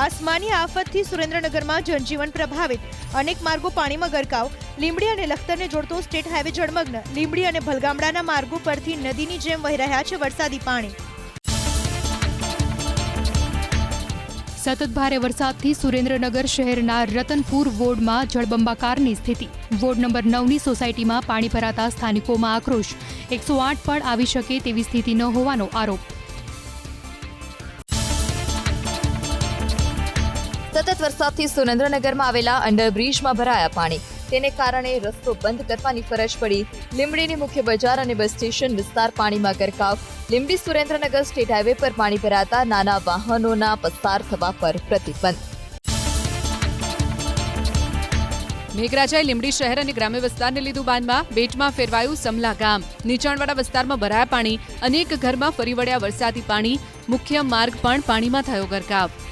આસમાની આફતથી સુરેન્દ્રનગરમાં જનજીવન પ્રભાવિત, અનેક માર્ગો પાણીમાં ગરકાવ. લીંબડી અને લખતરને જોડતો સ્ટેટ હાઈવે જળમગ્ન. લીંબડી અને ભલગામડાના માર્ગો પરથી નદીની જેમ વહી રહ્યા છે વરસાદી પાણી. સતત ભારે વરસાદથી સુરેન્દ્રનગર શહેરના રતનપુર વોર્ડમાં જળબંબાકારની સ્થિતિ. વોર્ડ નંબર 9ની સોસાયટીમાં પાણી ભરાતા સ્થાનિકોમાં આક્રોશ. 108 પણ આવી શકે તેવી સ્થિતિ ન હોવાનો આરોપ. સતત વરસાદથી સુરેન્દ્રનગરમાં આવેલા અંડરબ્રિજમાં ભરાયા પાણી. તેને કારણે રસ્તો બંધ કરવાની ફરજ પડી. લીંબડીની મુખ્ય બજાર અને બસ સ્ટેશન વિસ્તાર પાણીમાં ગરકાવ. લીંબડી સુરેન્દ્રનગર સ્ટેટ હાઈવે પર પાણી ભરાતા નાના વાહનોના પસાર થવા પર પ્રતિબંધ. મેઘરાજાએ લીંબડી શહેર અને ગ્રામ્ય વિસ્તારને લીધું બાનમાં. બેટમાં ફેરવાયું સમલા ગામ. નીચાણવાળા વિસ્તારમાં ભરાયા પાણી. અનેક ઘરમાં ફરી વળ્યા વરસાદી પાણી. મુખ્ય માર્ગ પણ પાણીમાં થયો ગરકાવ.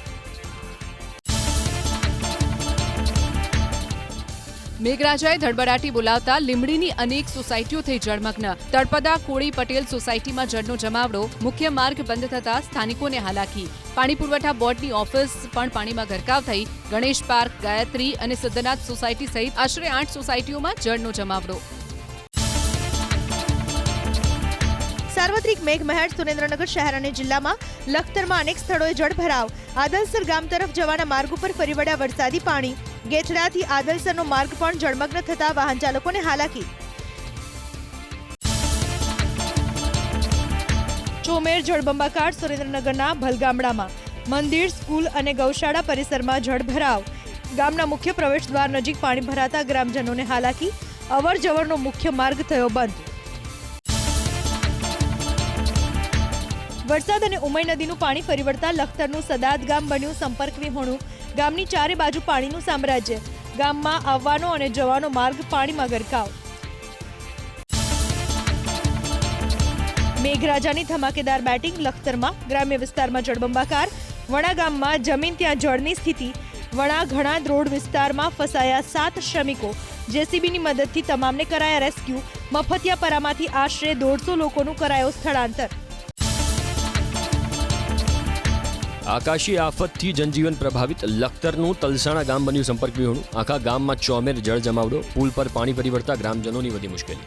મેઘરાજાએ ધડબડાટી બોલાવતા લીંબડીની અનેક સોસાયટીઓ થઈ જળમગ્ન. તળપદા કોળી પટેલ સોસાયટીમાં જળનો જમાવડો. મુખ્ય માર્ગ બંધ થતા સ્થાનિકોને હાલાકી. પાણી પુરવઠા બોર્ડની ઓફિસ પણ પાણીમાં ગરકાવ થઈ. ગણેશ પાર્ક, ગાયત્રી અને સિદ્ધનાથ સોસાયટી સહિત આશરે 8 સોસાયટીઓમાં જળનો જમાવડો. સાર્વત્રિક મેઘમહેર સુરેન્દ્રનગર શહેર અને જિલ્લામાં. લખતરમાં અનેક સ્થળોએ જળભરાવ. આદલસર ગામ તરફ જવાના માર્ગ ઉપર ફરી વળ્યા વરસાદી પાણી. ગેઠડાથી આદલસરનો માર્ગ પણ જળમગ્ન થતા વાહન ચાલકોને હાલાકી. ચોમેર જળબંબાકાર સુરેન્દ્રનગરના ભલગામડામાં. મંદિર, સ્કૂલ અને ગૌશાળા પરિસરમાં જળભરાવ. ગામના મુખ્ય પ્રવેશદ્વાર નજીક પાણી ભરાતા ગ્રામજનોને હાલાકી. અવર જવરનો મુખ્ય માર્ગ થયો બંધ. વરસાદ અને ઉમઈ નદીનું પાણી ફરી વળતા લખતરનું સદાદ ગામ બન્યું સંપર્ક વિહોણું. ગામની ચારે બાજુ પાણીનું સામ્રાજ્ય. ગામમાં આવવાનો અને જવાનો માર્ગ પાણીમાં ગરકાવ. મેઘરાજાની ધમાકેદાર બેટિંગ લખતરમાં. ગ્રામ્ય વિસ્તારમાં જળબંબાકાર. વણા ગામમાં જમીન ત્યાં જળની સ્થિતિ. વણા ઘણાદ રોડ વિસ્તારમાં ફસાયા 7 શ્રમિકો. જેસીબીની મદદથી તમામને કરાયા રેસ્ક્યુ. મફતિયાપરામાંથી આશરે 150 લોકોનું કરાયો સ્થળાંતર. આકાશી આફતથી જનજીવન પ્રભાવિત. લખતરનું તલસાણા ગામ બન્યું સંપર્ક વિહોણું. આખા ગામમાં ચોમેર જળ જમાવડો. પુલ પર પાણી ફરી વળતા ગ્રામજનોની વધી મુશ્કેલી.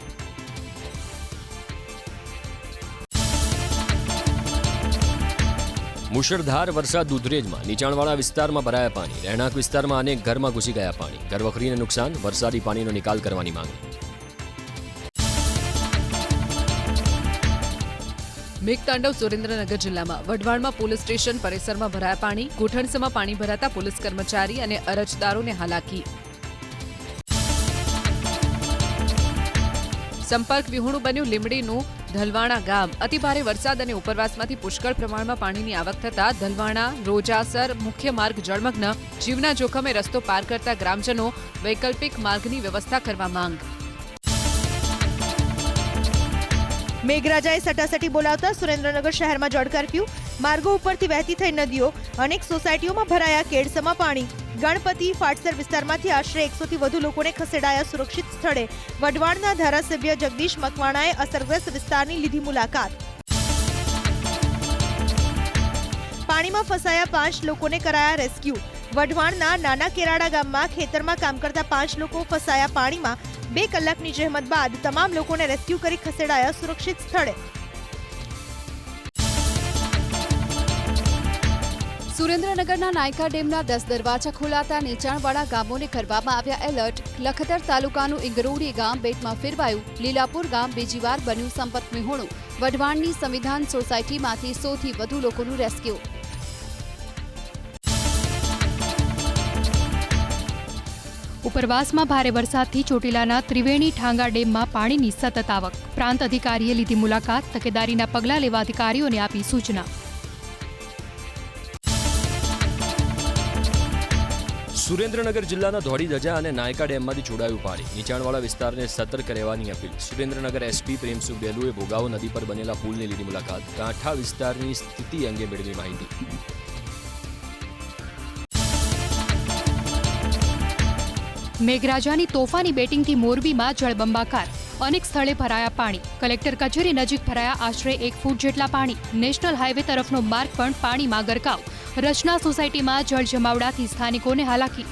મુશળધાર વરસાદ દૂધરેજમાં. નીચાણવાળા વિસ્તારમાં ભરાયા પાણી. રહેણાંક વિસ્તારમાં અનેક ઘરમાં ઘૂસી ગયા પાણી. ઘરવખરીને નુકસાન. વરસાદી પાણીનો નિકાલ કરવાની માંગણી. મેઘતાંડવ સુરેન્દ્રનગર જિલ્લામાં. વઢવાણમાં પોલીસ સ્ટેશન પરિસરમાં ભરાયા પાણી. ઘૂંટણસમાં પાણી ભરાતા પોલીસ કર્મચારી અને અરજદારોને હાલાકી. સંપર્ક વિહોણું બન્યું લીંબડીનું ધલવાણા ગામ. અતિભારે વરસાદ અને ઉપરવાસમાંથી પુષ્કળ પ્રમાણમાં પાણીની આવક થતા ધલવાણા રોજાસર મુખ્ય માર્ગ જળમગ્ન. જીવના જોખમે રસ્તો પાર કરતા ગ્રામજનો. વૈકલ્પિક માર્ગની વ્યવસ્થા કરવા માંગ. મેઘરાજાએ સટાસટી બોલાવતા સુરેન્દ્રનગર શહેરમાં જળ કરફ્યુ. માર્ગો ઉપરથી વહેતી થઈ નદીઓ. અનેક સોસાયટીઓમાં ભરાયા કેડસમાં પાણી. ગણપતિ ફાટસર વિસ્તારમાંથી આશરે 100 થી વધુ લોકોને ખસેડાયા સુરક્ષિત સ્થળે. વઢવાણના ધારાસભ્ય જગદીશ મકવાણાએ અસરગ્રસ્ત વિસ્તારની લીધી મુલાકાત. પાણીમાં ફસાયા 5 લોકોને કરાયા રેસ્ક્યુ. વઢવાણના નાના કેરાડા ગામમાં ખેતરમાં કામ કરતા 5 લોકો ફસાયા પાણીમાં. 2 કલાકની જહેમત બાદ તમામ લોકોને રેસ્ક્યુ કરી ખસેડાયા સુરક્ષિત સ્થળે. સુરેન્દ્રનગરના નાયકા ડેમના 10 દરવાજા ખોલાતા નીચાણવાળા ગામોને કરવામાં આવ્યા એલર્ટ. લખતર તાલુકાનું ઇંગરોડી ગામ બેટમાં ફેરવાયું. લીલાપુર ગામ બીજી વાર બન્યું સંપર્ક વિહોણું. વઢવાણની સંવિધાન સોસાયટીમાંથી 100 થી વધુ લોકોનું રેસ્ક્યુ. ઉપરવાસમાં ભારે વરસાદથી ચોટીલાના ત્રિવેણી ઠાંગા ડેમમાં પાણીની સતત આવક. પ્રાંત અધિકારીએ લીધી મુલાકાત. તકેદારીના પગલાં લેવા અધિકારીઓને આપી સૂચના. સુરેન્દ્રનગર જિલ્લાના ધોળી ધજા અને નાયકા ડેમમાંથી છોડાયું પાણી. નીચાણવાળા વિસ્તારને સતર્ક રહેવાની અપીલ. સુરેન્દ્રનગર એસપી પ્રેમસુખ બેલુએ ભોગાવો નદી પર બનેલા પુલની લીધી મુલાકાત. કાંઠા વિસ્તારની સ્થિતિ અંગે મેળવી માહિતી. મેઘરાજાની તોફાની બેટિંગથી મોરબીમાં જળબંબાકાર. અનેક સ્થળે ભરાયા પાણી. કલેક્ટર કચેરી નજીક ભરાયા આશરે 1 ફૂટ જેટલા પાણી. નેશનલ હાઈવે તરફનો માર્ગ પણ પાણીમાં ગરકાવ. રચના સોસાયટીમાં જળ જમાવડાથી સ્થાનિકોને હાલાકી.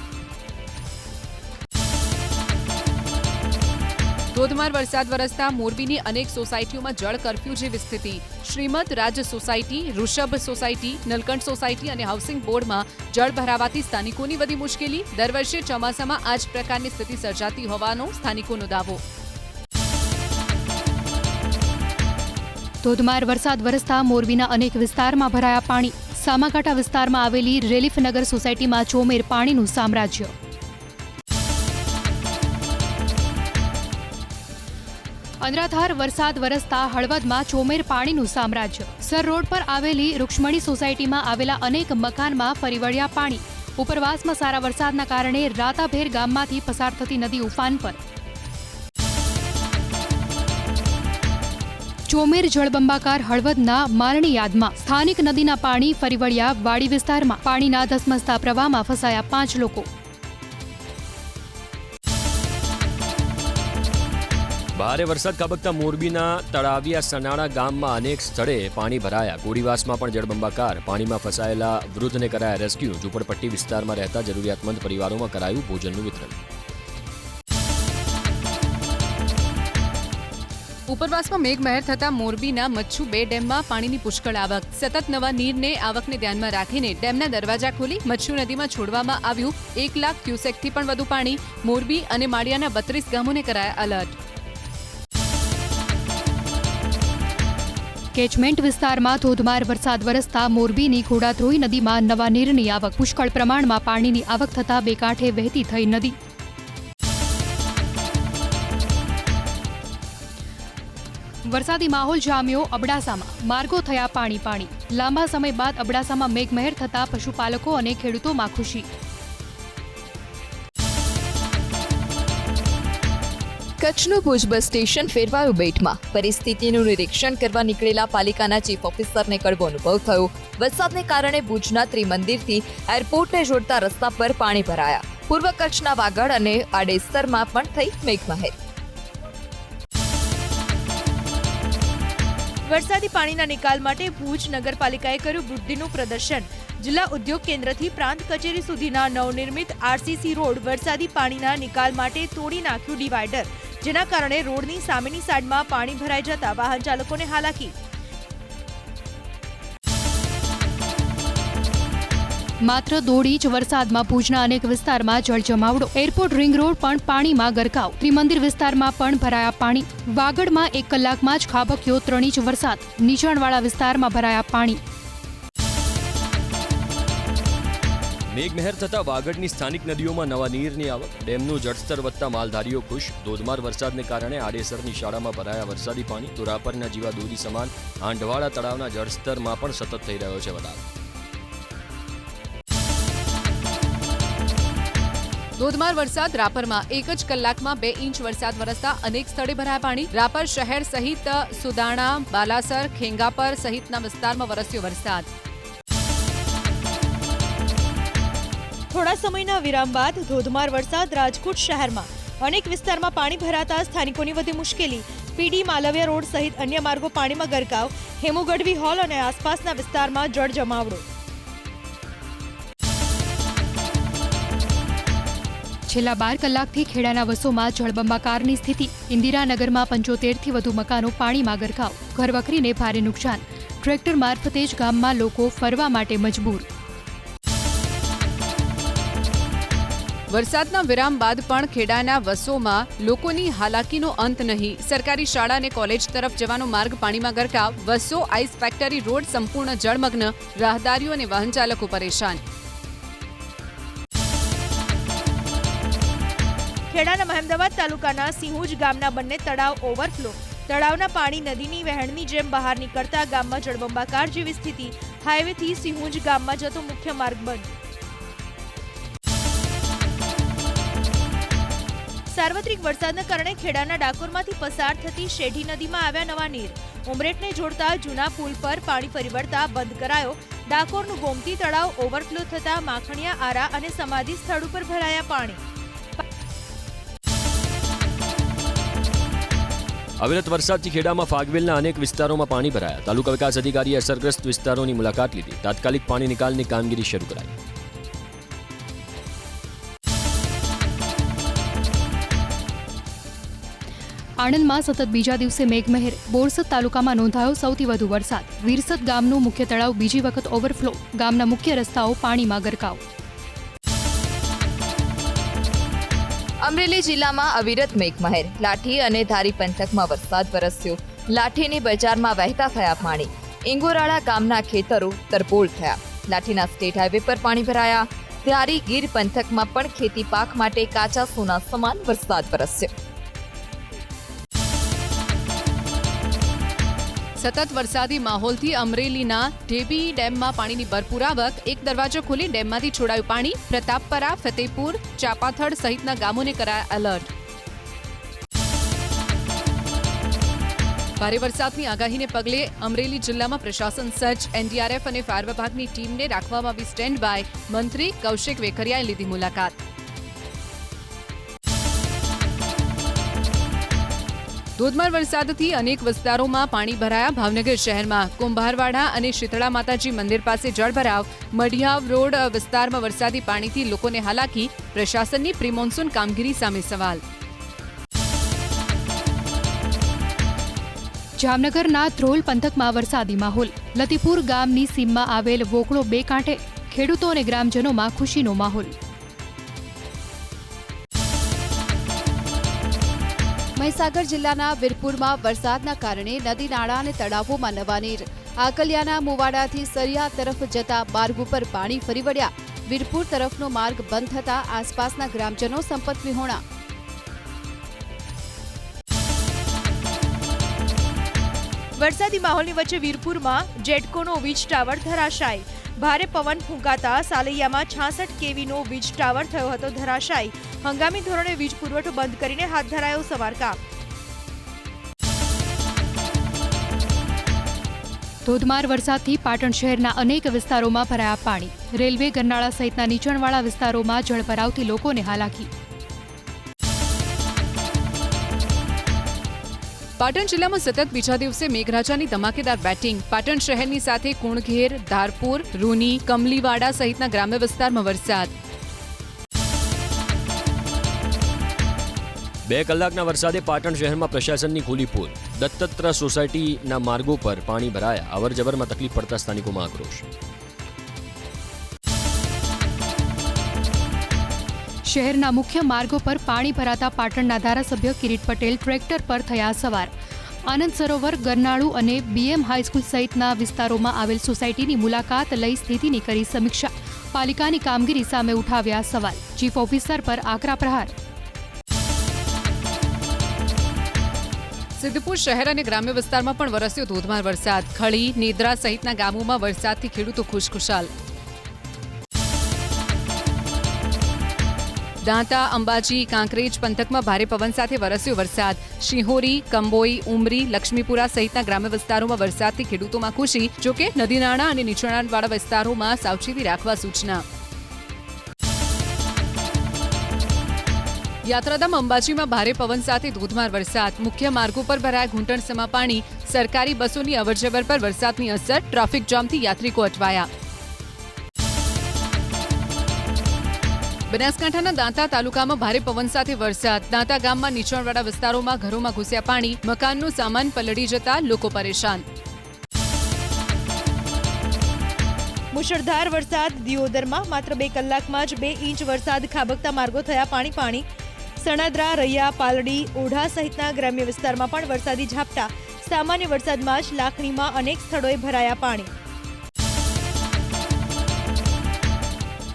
ધોધમાર વરસાદ વરસતા મોરબીની અનેક સોસાયટીઓમાં જળ કર્ફ્યુ જેવી સ્થિતિ. શ્રીમદ રાજ સોસાયટી, ઋષભ સોસાયટી, નલકંઠ સોસાયટી અને હાઉસિંગ બોર્ડમાં જળ ભરાવાથી સ્થાનિકોની વધી મુશ્કેલી. દર વર્ષે ચોમાસામાં આ જ પ્રકારની સ્થિતિ સર્જાતી હોવાનો સ્થાનિકોનો દાવો. ધોધમાર વરસાદ વરસતા મોરબીના અનેક વિસ્તારમાં ભરાયા પાણી. સામાકાંઠા વિસ્તારમાં આવેલી રેલીફનગર સોસાયટીમાં ચોમેર પાણીનું સામ્રાજ્ય. અનરાધાર વરસાદ વરસતા હળવદમાં ચોમેર પાણીનું સામ્રાજ્ય. સર રોડ પર આવેલી રૂક્ષ્મણી સોસાયટીમાં આવેલા અનેક મકાનમાં ફરી વળ્યા પાણી. ઉપરવાસમાં સારા વરસાદના કારણે રાતાભેર ગામમાંથી પસાર થતી નદી ઉફાન પર. ચોમેર જળબંબાકાર હળવદના માલણી યાદમાં સ્થાનિક નદીના પાણી ફરી વળ્યા વાડી વિસ્તારમાં. પાણીના ધસમસતા પ્રવાહમાં ફસાયા 5 લોકો. ભારે વરસાદ ખાબકતા મોરબીના તળાવિયા સનાળા ગામમાં અનેક સ્થળે પાણી ભરાયા. કોડીવાસમાં પણ જળબંબાકાર. પાણીમાં ફસાયેલા વૃદ્ધને કરાયા રેસ્ક્યુ. ઝૂંપડપટ્ટી વિસ્તારમાં રહેતા જરૂરિયાતમંદ પરિવારોમાં કરાયું ભોજનનું વિતરણ. ઉપરવાસમાં મેઘમહેર થતા મોરબીના મચ્છુ 2 ડેમમાં પાણીની પુષ્કળ આવક. સતત નવા નીરને આવકને ધ્યાનમાં રાખીને ડેમના દરવાજા ખોલી મચ્છુ નદીમાં છોડવામાં આવ્યું 1 લાખ ક્યુસેકથી પણ વધુ પાણી. મોરબી અને માળિયાના 32 ગામોને કરાયા એલર્ટ. કેચમેન્ટ વિસ્તારમાં ધોધમાર વરસાદ વરસતા મોરબીની ઘોડાધ્રોઈ નદીમાં નવા નીરની આવક. પુષ્કળ પ્રમાણમાં પાણીની આવક થતા બે કાંઠે વહેતી થઈ નદી. વરસાદી માહોલ જામ્યો અબડાસામાં. માર્ગો થયા પાણી પાણી. લાંબા સમય બાદ અબડાસામાં મેઘમહેર થતા પશુપાલકો અને ખેડૂતોમાં ખુશી. કચ્છનું ભુજ બસ સ્ટેશન ફેરવાયું બેટમાં. પરિસ્થિતિનું નિરીક્ષણ કરવા નીકળેલા પાલિકાના ચીફ ઓફિસરને કડવો અનુભવ થયો. વરસાદને કારણે ભુજના ત્રિમંદિરથી એરપોર્ટને જોડતા રસ્તા પર પાણી ભરાયા. પૂર્વ કચ્છના વાગડ અને આડેસરમાં પણ થઈ મેઘમહેર. વરસાદી પાણીના નિકાલ માટે ભુજ નગરપાલિકાએ કર્યું બુદ્ધિનું પ્રદર્શન. જિલ્લા ઉદ્યોગ કેન્દ્રથી પ્રાંત કચેરી સુધીના નવનિર્મિત આરસીસી રોડ વરસાદી પાણીના નિકાલ માટે તોડી નાખ્યું ડિવાઈડર. જેના કારણે રોડની સામેની સાઈડમાં પાણી ભરાઈ જતા વાહન ચાલકોને હાલાકી. માત્ર 1.5 ઇંચ વરસાદમાં ભુજના અનેક વિસ્તારમાં જળજમાવડો. એરપોર્ટ રિંગ રોડ પણ પાણીમાં ગરકાવ. ત્રિમંદિર વિસ્તારમાં પણ ભરાયા પાણી. વાગડમાં 1 કલાકમાં જ ખાબક્યો 3 ઇંચ વરસાદ. નીચાણવાળા વિસ્તારમાં ભરાયા પાણી. મેઘમહેર થતા વાગડની સ્થાનિક નદીઓમાં નવા નીરની આવક. ડેમનું જળસ્તર વધતા માલધારીઓ ખુશ. ધોધમાર વરસાદને કારણે આડેસરની શાળામાં ભરાયા વરસાદી પાણી. તો રાપરના જીવા દોરી સમાન આંઢવાળા તળાવના જળસ્તરમાં પણ સતત થઈ રહ્યો છે વધારો. ધોધમાર વરસાદ રાપરમાં 1 જ કલાકમાં 2 ઇંચ વરસાદ વરસતા અનેક સ્થળે ભરાયા પાણી. રાપર શહેર સહિત સુદાણા, બાલાસર, ખેંગાપર સહિતના વિસ્તારમાં વરસ્યો વરસાદ. થોડા સમયના વિરામ બાદ ધોધમાર વરસાદ રાજકોટ શહેરમાં. અનેક વિસ્તારમાં પાણી ભરાતા સ્થાનિકોની વધી મુશ્કેલી. પીડી માલવિયા રોડ સહિત અન્ય માર્ગો પાણીમાં ગરકાવ. હેમુ ગઢવી હોલ અને આસપાસના વિસ્તારમાં જળ જમાવડો. છેલ્લા 12 કલાકથી ખેડાના વસોમાં જળબંબાકારની સ્થિતિ. ઇન્દિરાનગરમાં 75થી વધુ મકાનો પાણીમાં ગરકાવ. ઘરવખરીને ભારે નુકસાન. ટ્રેક્ટર મારફતે જ ગામમાં લોકો ફરવા માટે મજબૂર. વરસાદના વિરામ બાદ પણ ખેડાના વસોમાં લોકોની હાલાકીનો અંત નહીં. સરકારી શાળા અને કોલેજ તરફ જવાનો માર્ગ પાણીમાં ગરકાવ. વસો આઈસ ફેક્ટરી રોડ સંપૂર્ણ જળમગ્ન. રાહદારીઓ અને વાહન ચાલકો પરેશાન. ખેડાના મહેમદાવાદ તાલુકાના સિંહુજ ગામના બંને તળાવ ઓવરફ્લો. તળાવના પાણી નદીની વહેણની જેમ બહાર નીકળતા ગામમાં જળબંબાકાર જેવી સ્થિતિ. હાઈવેથી સિંહુજ ગામમાં જતો મુખ્ય માર્ગ બંધ. સાર્વત્રિક વરસાદના કારણે ખેડાના ડાકોરમાંથી પસાર થતી શેઢી નદીમાં આવ્યા નવા નીર. ઉમરેઠને જોડતા જૂના પુલ પર પાણી ફરી વળતા બંધ કરાયો. ડાકોરનું ગોમતી તળાવ ઓવરફ્લો થતા માખણિયા આરા અને સમાધિ સ્થળ ઉપર ભરાયા પાણી. અવિરત વરસાદથી ખેડામાં ફાગવેલના અનેક વિસ્તારોમાં પાણી ભરાયા. તાલુકા વિકાસ અધિકારીએ અસરગ્રસ્ત વિસ્તારોની મુલાકાત લીધી. તાત્કાલિક પાણી નિકાલની કામગીરી શરૂ કરાઈ. આણંદમાં સતત બીજા દિવસે મેઘમહેર. બોરસદ તાલુકામાં નોંધાયો સૌથી વધુ વરસાદ. વીરસદ ગામનું મુખ્ય તળાવ બીજી વખત ઓવરફ્લો. ગામના મુખ્ય રસ્તાઓ પાણીમાં ગરકાવ. અમરેલી જિલ્લામાં અવિરત મેઘમહેર. લાઠી અને ધારી પંથકમાં વરસાદ વરસ્યો. લાઠીની બજારમાં વહેતા થયા પાણી. ઇંગોરાળા ગામના ખેતરો તરબોળ થયા. લાઠીના સ્ટેટ હાઈવે પર પાણી ભરાયા. ધારી ગીર પંથકમાં પણ ખેતી પાક માટે કાચા સોના સમાન વરસાદ વરસ્યો. સતત વરસાદી માહોલથી અમરેલીના ઢેબી ડેમમાં પાણીની ભરપૂર આવક. એક દરવાજો ખોલી ડેમમાંથી છોડાયું પાણી. પ્રતાપપરા, ફતેપુર, ચાપાથડ સહિતના ગામોને કરાયા એલર્ટ. ભારે વરસાદની આગાહીને પગલે અમરેલી જિલ્લામાં પ્રશાસન સજ્જ. એનડીઆરએફ અને ફાયર વિભાગની ટીમને રાખવામાં આવી સ્ટેન્ડ બાય. મંત્રી કૌશિક વેકરિયાએ લીધી મુલાકાત. ધોધમાર વરસાદથી અનેક વિસ્તારોમાં પાણી ભરાયા. ભાવનગર શહેરમાં કુંભારવાડા અને શીતળા માતાજી મંદિર પાસે જળભરાવ. મઢિયાવ રોડ વિસ્તારમાં વરસાદી પાણીથી લોકોને હાલાકી. પ્રશાસનની પ્રી મોન્સૂન કામગીરી સામે સવાલ. જામનગરના ધ્રોલ પંથકમાં વરસાદી માહોલ. લતીપુર ગામની સીમમાં આવેલ વોકળો બે કાંઠે. ખેડૂતો અને ગ્રામજનોમાં ખુશીનો માહોલ. મહીસાગર જિલ્લાના વીરપુરમાં વરસાદના કારણે નદી નાળા અને તળાવોમાં નવા નીર. આકલિયાના મુવાડાથી સરિયા તરફ જતા માર્ગ ઉપર પાણી ફરી વળ્યા. વીરપુર તરફનો માર્ગ બંધ થતા આસપાસના ગ્રામજનો સંપત વિહોણા. વરસાદી માહોલની વચ્ચે વીરપુરમાં જેટકોનો વીજ ટાવર ધરાશાયી. ભારે પવન ફૂંકાતા સાલૈયામાં 66 કેવીનો વીજ ટાવર થયો હતો ધરાશાયી. હંગામી ધોરણે વીજ પુરવઠો બંધ કરીને હાથ ધરાયો સમારકામ. ધોધમાર વરસાદથી પાટણ શહેરના અનેક વિસ્તારોમાં ભરાયા પાણી. રેલવે, ગરનાળા સહિતના નીચાણવાળા વિસ્તારોમાં જળભરાવથી લોકોને હાલાકી. પાટણ જિલ્લામાં સતત બીજા દિવસે મેઘરાજાની ધમાકેદાર બેટિંગ. પાટણ શહેરની સાથે કુણઘેર, ધારપુર, રૂની, કમલીવાડા સહિતના ગ્રામ્ય વિસ્તારમાં વરસાદ. 2 કલાકના વરસાદે પાટણ શહેરમાં પ્રશાસનની ખુલી પોલ. દત્તત્ર સોસાયટીના માર્ગો પર પાણી ભરાયા. અવરજવરમાં તકલીફ પડતા સ્થાનિકોમાં આક્રોશ. શહેરના મુખ્ય માર્ગો પર પાણી ભરાતા પાટણના ધારાસભ્ય કિરીટ પટેલ ટ્રેક્ટર પર થયા સવાર. આનંદ સરોવર, ગરનાળુ અને બીએમ હાઈસ્કૂલ સહિતના વિસ્તારોમાં આવેલ સોસાયટીની મુલાકાત લઈ સ્થિતિની કરી સમીક્ષા. પાલિકાની કામગીરી સામે ઉઠાવ્યા સવાલ. ચીફ ઓફિસર પર આકરા પ્રહાર. સિદ્ધપુર શહેર અને ગ્રામ્ય વિસ્તારમાં પણ વરસ્યો ધોધમાર વરસાદ. ખળી, નેદ્રા સહિતના ગામોમાં વરસાદથી ખેડૂતો ખુશખુશાલ. દાંતા, અંબાજી, કાંકરેજ પંથકમાં ભારે પવન સાથે વરસ્યો વરસાદ. શિહોરી, કંબોઈ, ઉમરી, લક્ષ્મીપુરા સહિતના ગ્રામ્ય વિસ્તારોમાં વરસાદથી ખેડૂતોમાં ખુશી. જોકે નદીનાળા અને નીચાણવાળા વિસ્તારોમાં સાવચેતી રાખવા સૂચના. યાત્રાધામ અંબાજીમાં ભારે પવન સાથે ધોધમાર વરસાદ. મુખ્ય માર્ગો પર ભરાયા ઘૂંટણસમા પાણી. સરકારી બસોની અવરજવર પર વરસાદની અસર. ટ્રાફિક જામથી યાત્રિકો અટવાયા. બનાસકાંઠાના દાંતા તાલુકામાં ભારે પવન સાથે વરસાદ. દાંતા ગામમાં નીચાણવાળા વિસ્તારોમાં ઘરોમાં ઘૂસ્યા પાણી. મકાનનો સામાન પલળી જતા લોકો પરેશાન. મુશળધાર વરસાદ દિયોદરમાં. માત્ર 2 કલાકમાં જ 2 ઇંચ વરસાદ ખાબકતા માર્ગો થયા પાણી. સણાદરા, રૈયા, પાલડી, ઓઢા સહિતના ગ્રામ્ય વિસ્તારમાં પણ વરસાદી ઝાપટા. સામાન્ય વરસાદમાં જ લાખણીમાં અનેક સ્થળોએ ભરાયા પાણી.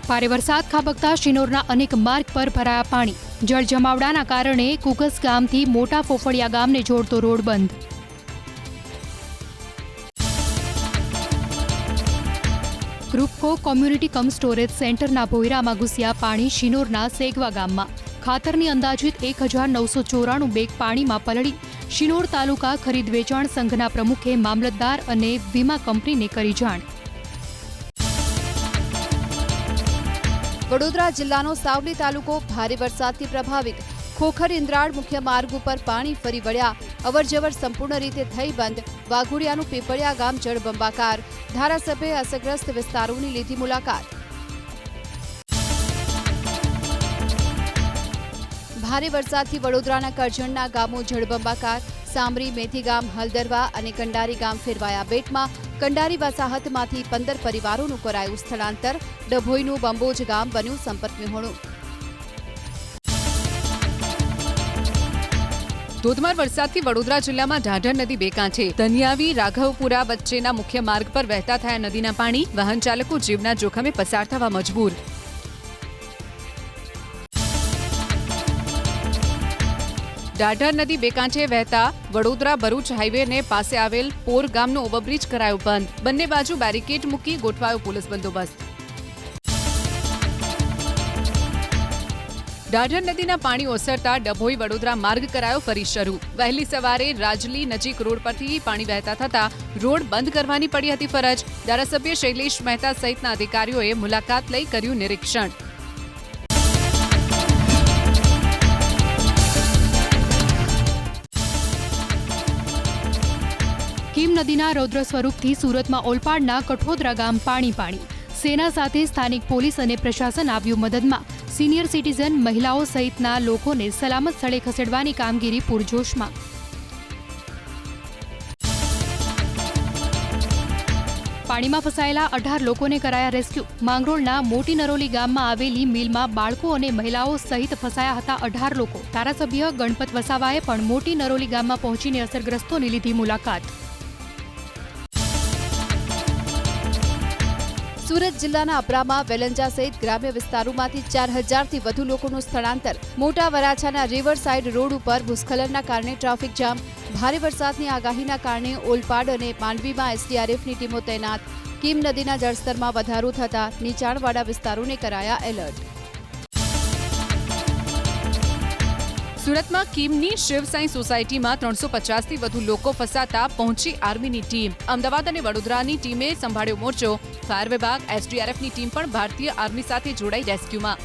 ભારે વરસાદ ખાબકતા શિનોરના અનેક માર્ગ પર ભરાયા પાણી. જળ જમાવડાના કારણે કુકસ ગામથી મોટા ફોફળિયા ગામને જોડતો રોડ બંધ. ગ્રુપકો કોમ્યુનિટી કમ સ્ટોરેજ સેન્ટરના ભોયરામાં ઘૂસ્યા પાણી. શિનોરના સેગવા ગામમાં ખાતરની અંદાજિત 1994 બેગ પાણીમાં પલળી. શિનોર તાલુકા ખરીદ વેચાણ સંઘના પ્રમુખે મામલતદાર અને વીમા કંપનીને કરી જાણ. વડોદરા જિલ્લાનો સાવલી તાલુકો ભારે વરસાદથી પ્રભાવિત. ખોખર ઇન્દ્રાળ મુખ્ય માર્ગ ઉપર પાણી ફરી વળ્યા, અવરજવર સંપૂર્ણ રીતે થઈ બંધ. વાઘોડિયાનું પીપળિયા ગામ જળબંબાકાર. ધારાસભ્યે અસરગ્રસ્ત વિસ્તારોની લીધી મુલાકાત. ભારે વરસાદથી વડોદરાના કરજણના ગામો જળબંબાકાર. સામરી, મેથીગામ, હલદરવા અને કંડારી ગામ ફેરવાયા બેટમાં. કંડારી વસાહતમાંથી 15 પરિવારોનું કરાયું સ્થળાંતર. ડભોઈનું બંબોજ ગામ બન્યું સંપર્ક વિહોણું. ધોધમાર વરસાદથી વડોદરા જિલ્લામાં ઢાઢર નદી બે કાંઠે. ધનિયાવી રાઘવપુરા વચ્ચેના મુખ્ય માર્ગ પર વહેતા થયા નદીના પાણી. વાહન ચાલકો જીવના જોખમે પસાર થવા મજબૂર. ઢાઢર નદી બે કાંઠે વહેતા વડોદરા ભરૂચ હાઈવેને પાસે આવેલ પોર ગામનો ઓવરબ્રિજ કરાયો બંધ. બંને બાજુ બેરિકેડ મૂકી ગોઠવાયો પોલીસ બંદોબસ્ત. ઢાઢર નદીના પાણી ઓસરતા ડભોઈ વડોદરા માર્ગ કરાયો ફરી શરૂ. વહેલી સવારે રાજલી નજીક રોડ પરથી પાણી વહેતા થતા રોડ બંધ કરવાની પડી હતી ફરજ. ધારાસભ્ય શૈલેષ મહેતા સહિતના અધિકારીઓએ મુલાકાત લઈ કર્યું નિરીક્ષણ. કીમ નદીના રૌદ્ર સ્વરૂપથી સુરતમાં ઓલપાડના કઠોદરા ગામ પાણી. સેના સાથે સ્થાનિક પોલીસ અને પ્રશાસન આવ્યું મદદમાં. સિનિયર સિટીઝન, મહિલાઓ સહિતના લોકોને સલામત સ્થળે ખસેડવાની કામગીરી પૂરજોશમાં. પાણીમાં ફસાયેલા 18 લોકોને કરાયા રેસ્ક્યુ. માંગરોળના મોટી નરોલી ગામમાં આવેલી મિલમાં બાળકો અને મહિલાઓ સહિત ફસાયા હતા 18 લોકો. ધારાસભ્ય ગણપત વસાવાએ પણ મોટી નરોલી ગામમાં પહોંચીને અસરગ્રસ્તોની લીધી મુલાકાત. સુરત જિલ્લાના અપરામાં વેલંજા સહિત ગ્રામ્ય વિસ્તારોમાંથી 4000થી વધુ લોકોનું સ્થળાંતર. મોટા વરાછાના રિવર સાઇડ રોડ ઉપર ભૂસ્ખલનના કારણે ટ્રાફિક જામ. ભારે વરસાદની આગાહીના કારણે ઓલપાડ અને માંડવીમાં એસડીઆરએફની ટીમો તૈનાત. કીમ નદીના જળસ્તરમાં વધારો થતા નીચાણવાળા વિસ્તારોને કરાયા એલર્ટ. સુરતમાં કીમની શિવ સાંઈ સોસાયટીમાં 350થી વધુ લોકો ફસાતા પહોંચી આર્મીની ટીમ. અમદાવાદ અને વડોદરાની ટીમે સંભાળ્યો મોરચો. ફાયર વિભાગ, એસડીઆરએફની ટીમ પણ ભારતીય આર્મી સાથે જોડાઈ રેસ્ક્યુમાં.